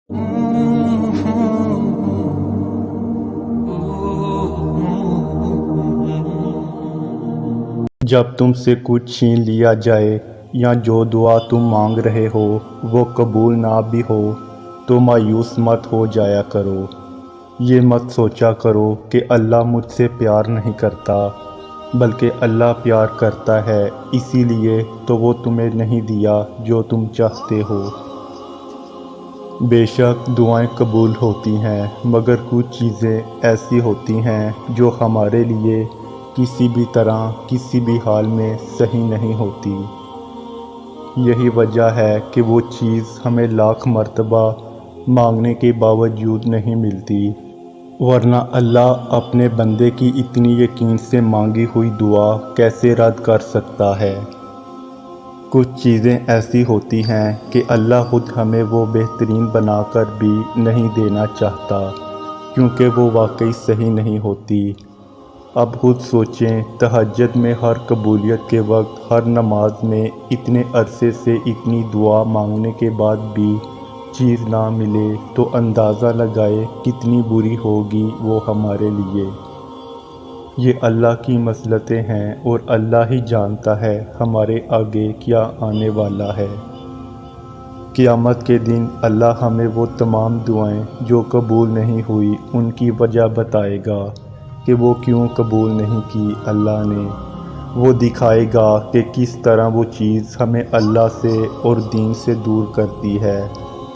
جب تم سے کچھ چھین لیا جائے یا جو دعا تم مانگ رہے ہو وہ قبول نہ بھی ہو تو مایوس مت ہو جایا کرو۔ یہ مت سوچا کرو کہ اللہ مجھ سے پیار نہیں کرتا، بلکہ اللہ پیار کرتا ہے، اسی لیے تو وہ تمہیں نہیں دیا جو تم چاہتے ہو۔ بے شک دعائیں قبول ہوتی ہیں، مگر کچھ چیزیں ایسی ہوتی ہیں جو ہمارے لیے کسی بھی طرح کسی بھی حال میں صحیح نہیں ہوتی۔ یہی وجہ ہے کہ وہ چیز ہمیں لاکھ مرتبہ مانگنے کے باوجود نہیں ملتی، ورنہ اللہ اپنے بندے کی اتنی یقین سے مانگی ہوئی دعا کیسے رد کر سکتا ہے؟ کچھ چیزیں ایسی ہوتی ہیں کہ اللہ خود ہمیں وہ بہترین بنا کر بھی نہیں دینا چاہتا، کیونکہ وہ واقعی صحیح نہیں ہوتی۔ اب خود سوچیں، تہجد میں ہر قبولیت کے وقت ہر نماز میں اتنے عرصے سے اتنی دعا مانگنے کے بعد بھی چیز نہ ملے تو اندازہ لگائے کتنی بری ہوگی وہ ہمارے لیے۔ یہ اللہ کی مصلحتیں ہیں اور اللہ ہی جانتا ہے ہمارے آگے کیا آنے والا ہے۔ قیامت کے دن اللہ ہمیں وہ تمام دعائیں جو قبول نہیں ہوئی ان کی وجہ بتائے گا کہ وہ کیوں قبول نہیں کی اللہ نے۔ وہ دکھائے گا کہ کس طرح وہ چیز ہمیں اللہ سے اور دین سے دور کرتی ہے،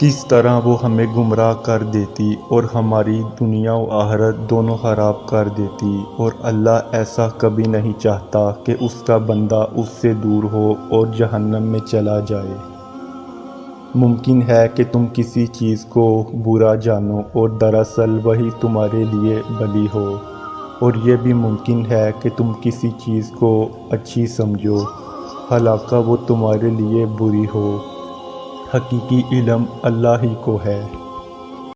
کس طرح وہ ہمیں گمراہ کر دیتی اور ہماری دنیا و آخرت دونوں خراب کر دیتی، اور اللہ ایسا کبھی نہیں چاہتا کہ اس کا بندہ اس سے دور ہو اور جہنم میں چلا جائے۔ ممکن ہے کہ تم کسی چیز کو برا جانو اور دراصل وہی تمہارے لیے بھلی ہو، اور یہ بھی ممکن ہے کہ تم کسی چیز کو اچھی سمجھو حالانکہ وہ تمہارے لیے بری ہو۔ حقیقی علم اللہ ہی کو ہے۔